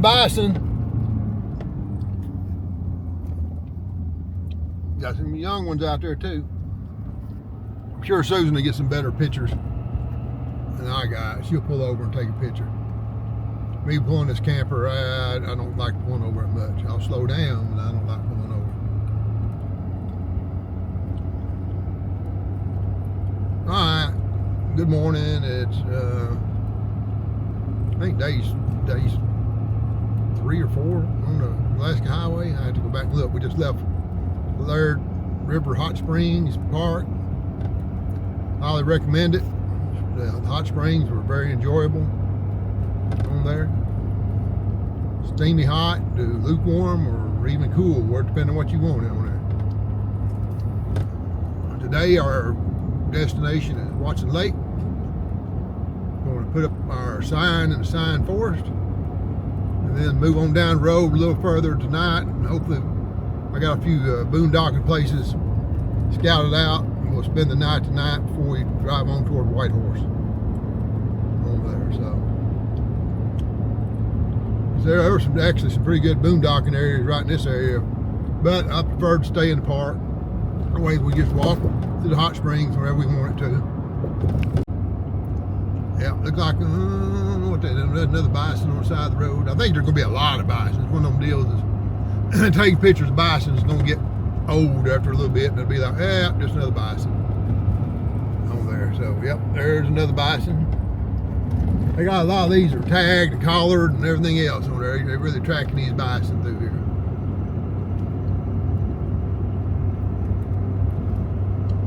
bison. Got some young ones out there too. I'm sure Susan will get some better pictures than I got. She'll pull over and take a picture. Me pulling this camper, I don't like pulling over it much. I'll slow down, but I don't like pulling over. All right, good morning. It's I think days 3 or 4 on the Alaska Highway. I had to go back and look. We just left Laird River Hot Springs Park. Highly recommend it. The hot springs were very enjoyable on there. Steamy hot to lukewarm or even cool, depending on what you want on there. Today our destination is Watson Lake. We're going to put up our sign in the sign forest and then move on down the road a little further tonight, and hopefully I got a few boondocking places scouted out, and we'll spend the night tonight before we drive on toward Whitehorse on there. So there are actually some pretty good boondocking areas right in this area, but I prefer to stay in the park. Otherwise we just walk to the hot springs wherever we want it to. Yeah, looks like there's another bison on the side of the road. I think there's going to be a lot of bison. It's one of them deals is taking pictures of bison is going to get old after a little bit, and it'll be like, just another bison on there. So, yep, there's another bison. They got a lot of these are tagged and collared and everything else on there. They're really tracking these bison through here.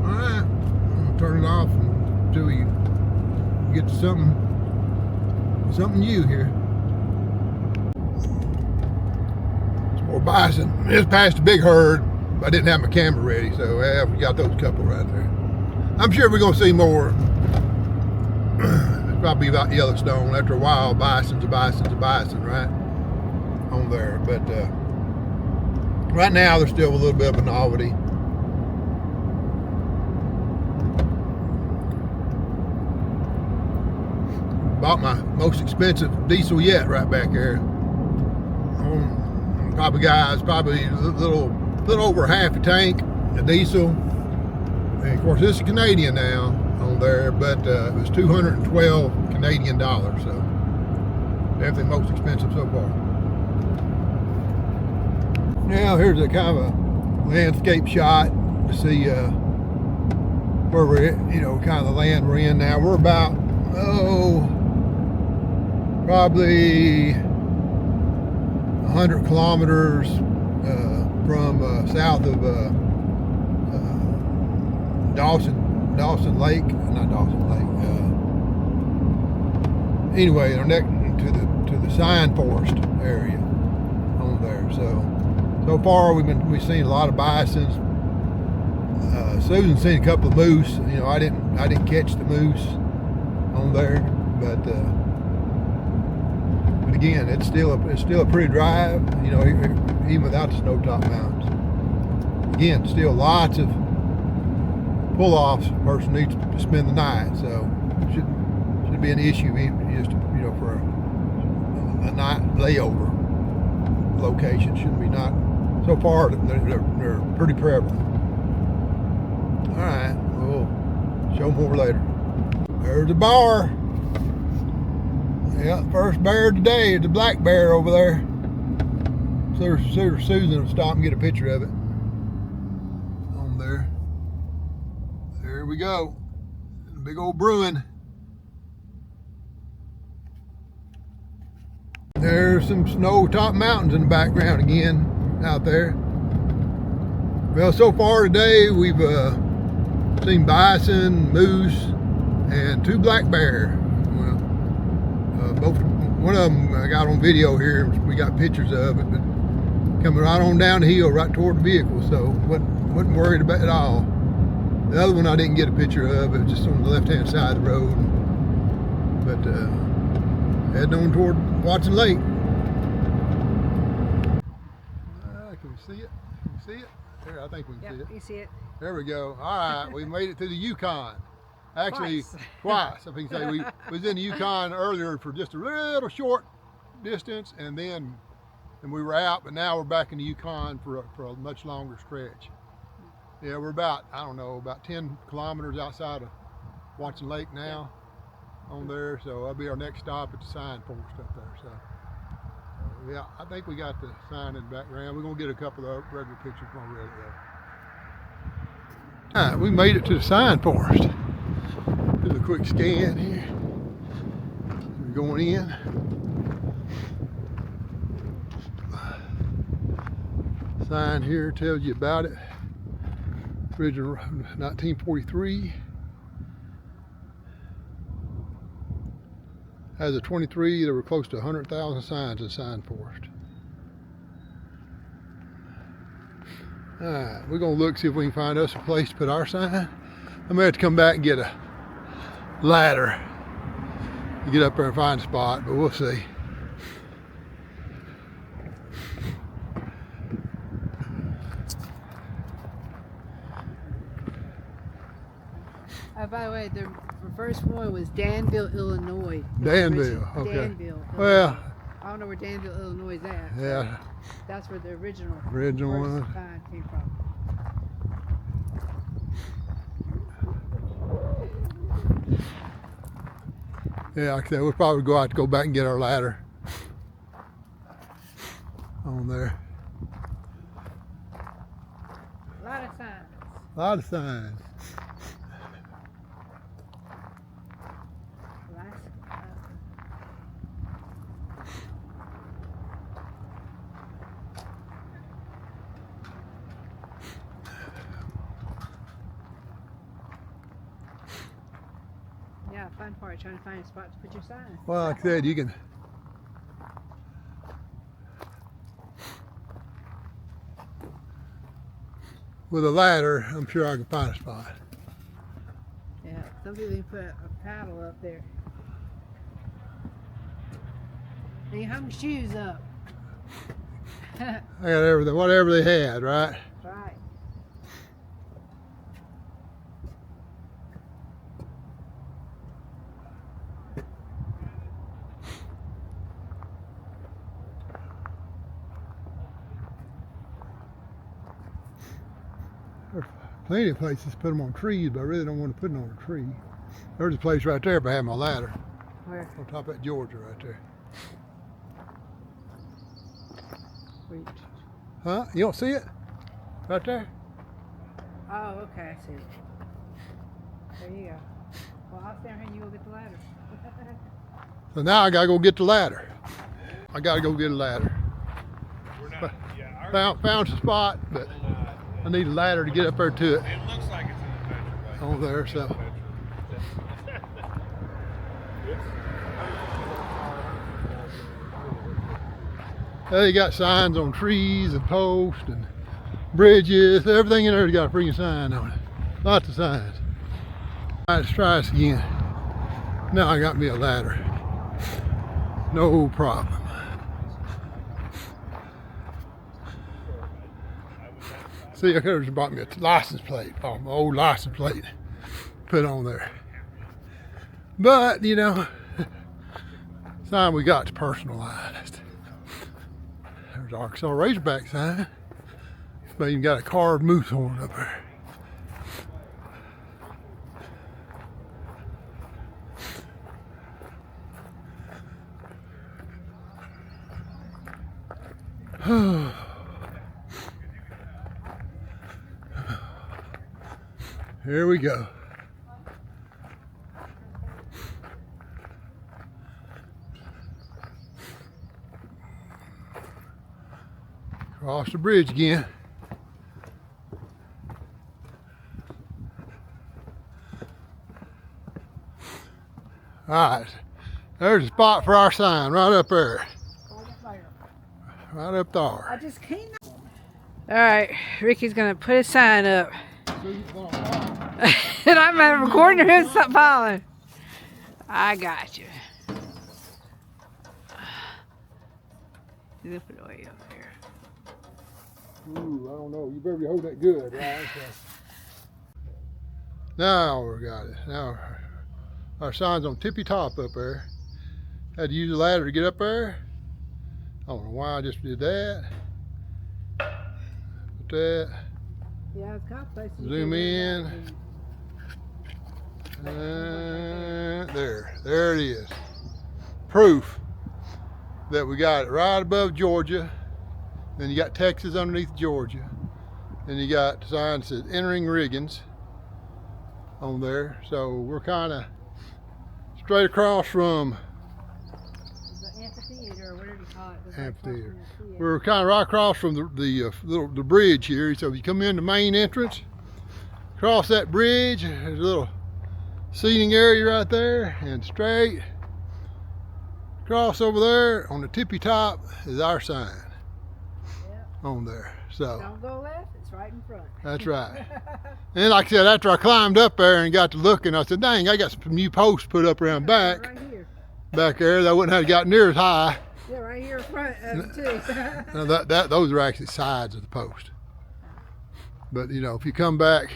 All right, I'm gonna turn it off until we get to something new here. More bison. It's past a big herd. I didn't have my camera ready, so we got those couple right there. I'm sure we're gonna see more. It's probably about Yellowstone. After a while, bison's a bison, right? On there, but right now there's still a little bit of a novelty. Bought my most expensive diesel yet right back there. Probably a little over half a tank of diesel. And of course this is Canadian now on there, but it was 212 Canadian dollars, so definitely most expensive so far. Now here's a kind of a landscape shot to see where we're at, kind of the land we're in now. We're about probably 100 kilometers from south of Dawson Lake, not Dawson Lake. Anyway, they're next to the sign forest area on there. So far we've seen a lot of bisons. Susan's seen a couple of moose. I didn't catch the moose on there, but again, it's still a pretty drive, even without the snow-top mountains. Again, still lots of pull-offs. A person needs to spend the night, so should be an issue just for a night layover location. Shouldn't be not so far. They're pretty prevalent. All right, we'll show more later. There's a bar. Yeah, first bear today is the black bear over there. Susan will stop and get a picture of it on there. There we go. Big old bruin. There's some snow-top mountains in the background again out there. Well, so far today we've seen bison, moose, and 2 black bear. One of them I got on video here. We got pictures of it, but coming right on down the hill, right toward the vehicle. So wasn't worried about it at all. The other one I didn't get a picture of. It was just on the left-hand side of the road. But heading on toward Watson Lake. Can we see it? Can you see it? There, I think we can see it. You see it. There we go. All right, we made it to the Yukon. Actually, twice. I think say we was in the Yukon earlier for just a little short distance, and we were out, but now we're back in the Yukon for a much longer stretch. Yeah, we're about, I don't know, about 10 kilometers outside of Watson Lake now on there, so that'll be our next stop at the signpost up there. So yeah, I think we got the sign in the background. We're gonna get a couple of regular pictures already though. All right, we made it to the signpost. Do a quick scan here. We're going in. Sign here tells you about it. Original 1943. As of 23, there were close to 100,000 signs in signpost. All right, we're gonna look, see if we can find us a place to put our sign. I'm gonna have to come back and get a ladder to get up there and find a spot, but we'll see. By the way, the first one was Danville, Illinois. Danville, okay. Danville, well, I don't know where Danville, Illinois is at. Yeah. That's where the original one sign came from. Yeah, like I said, we'll probably go back and get our ladder on there. A lot of signs. A lot of signs. Yeah, fun part, trying to find a spot to put your sign. Well, like I said, you can. With a ladder, I'm sure I can find a spot. Yeah, some people even put a paddle up there. And you hung shoes up. I got everything, whatever they had, right? Right. There's plenty of places to put them on trees, but I really don't want to put them on a tree. There's a place right there if I have my ladder. Where? On top of that Georgia right there. Reach. Huh? You don't see it? Right there? Oh, okay, I see it. There you go. Well, I'll stand here and you go get the ladder. So now I gotta go get the ladder. I gotta go get a ladder. Found a spot, but I need a ladder to get up there to it. It looks like it's in the country. Over there, so. They got signs on trees and posts and bridges. Everything in there's got a freaking sign on it. Lots of signs. All right, let's try this again. Now I got me a ladder. No problem. See, I could have just bought me a license plate, my old license plate, put on there. But, you know, sign we got is personalized. There's Arkansas Razorback sign. But even got a carved moose horn up there. Here we go. Cross the bridge again. All right, there's a spot for our sign right up there. Right up there. I just can't. All right, Ricky's gonna put his sign up. And I'm recording him falling. I got you. He's gonna put it way up there. Ooh, I don't know. You better be holding that good, right? Now we got it. Now our sign's on tippy top up there. Had to use a ladder to get up there. don't know why I just did that. Put that. Yeah, it's kind of places. you Zoom can live in. out And there it is. Proof that we got it right above Georgia. Then you got Texas underneath Georgia. Then you got the sign that says entering Riggins on there. So we're kind of straight across from the amphitheater, or whatever you call it. the amphitheater. theater. We're kind of right across from the bridge here. So if you come in the main entrance, cross that bridge, there's a little seating area right there, and straight across over there on the tippy top is our sign. Yep. On there. So Don't go left, it's right in front. that's right. And like I said, after I climbed up there and got to looking, I said, dang, I got some new posts put up around back. Right here. Back there, that wouldn't have got near as high. Yeah, right here in front of it too. Now those are actually sides of the post. But you know, if you come back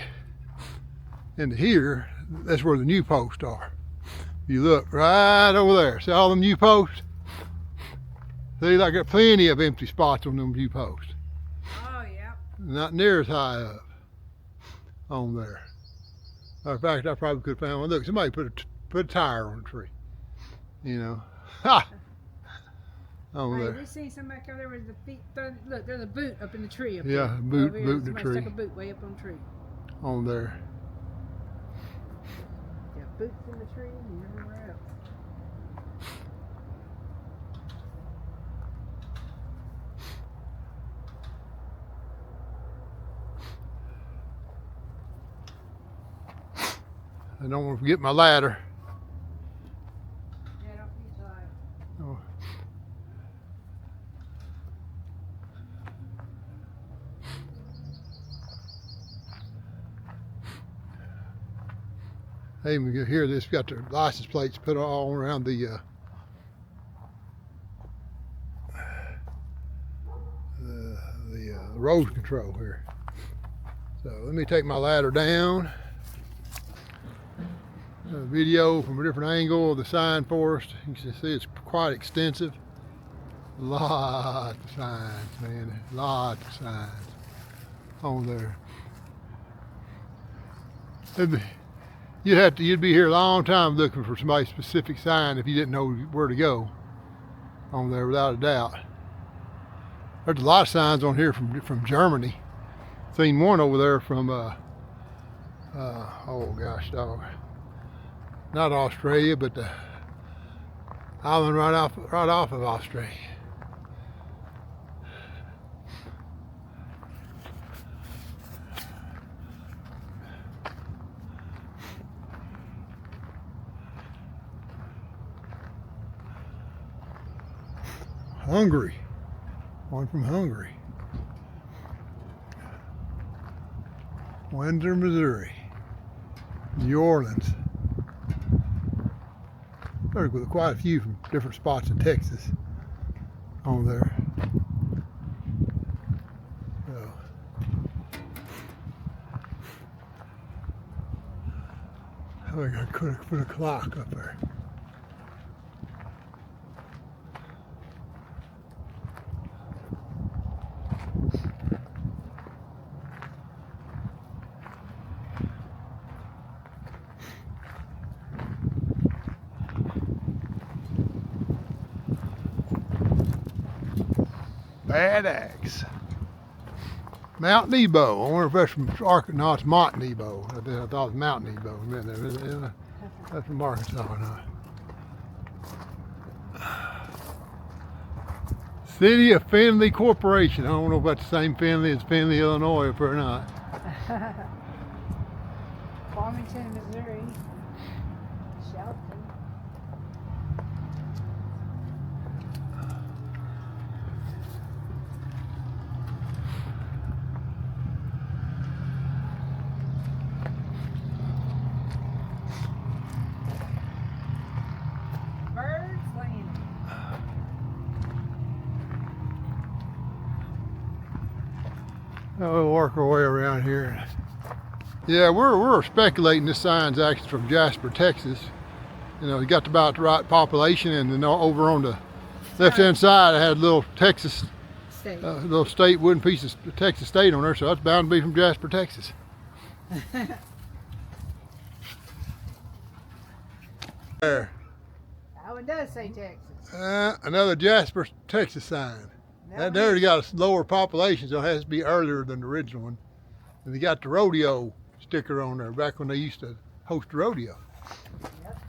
into here, that's where the new posts are. You look right over there. See all them new posts? See, I got plenty of empty spots on them new posts. Oh, yeah. Not near as high up on there. Matter of fact, I probably could have found one. Look, somebody put a tire on a tree. You know, ha! On Hey, there. we seen somebody come there with the feet. Look, there's a boot up in the tree. Up Yeah, there. boot Over here, in the somebody tree. stuck a boot way up on the tree. On there. Yeah, boots in the tree and everywhere else. I don't want to forget my ladder. Yeah, don't forget the light. Oh. Hey, we can hear this. Got the license plates put all around the road control here. So let me take my ladder down. A video from a different angle of the sign forest. You can see it's quite extensive. Lots of signs, man. Lots of signs on there. You'd be here a long time looking for somebody's specific sign if you didn't know where to go on there, without a doubt. There's a lot of signs on here from Germany. Seen one over there from oh gosh, dog. Not Australia, but the island right off of Australia. Hungary. One from Hungary. Windsor, Missouri. New Orleans. There's quite a few from different spots in Texas on there. So. I think I could have put a clock up there. Bad axe. Mount Nebo. I wonder if that's from Arkansas. No, it's Mont Nebo. I thought it was Mount Nebo. That's from Arkansas. No. City of Findlay Corporation. I don't know if that's the same Findlay as Findlay, Illinois, or not. Farmington, Missouri. Shelton. We'll work our way around here. Yeah, we're speculating this sign's actually from Jasper, Texas. You know, you got about the right population, and then over on the Left hand side, I had a little Texas, State. little state wooden piece of Texas state on there, so that's bound to be from Jasper, Texas. There. That one does say Texas. Another Jasper, Texas sign. That there's got a lower population, so it has to be earlier than the original one. And they got the rodeo sticker on there back when they used to host a rodeo. Yep.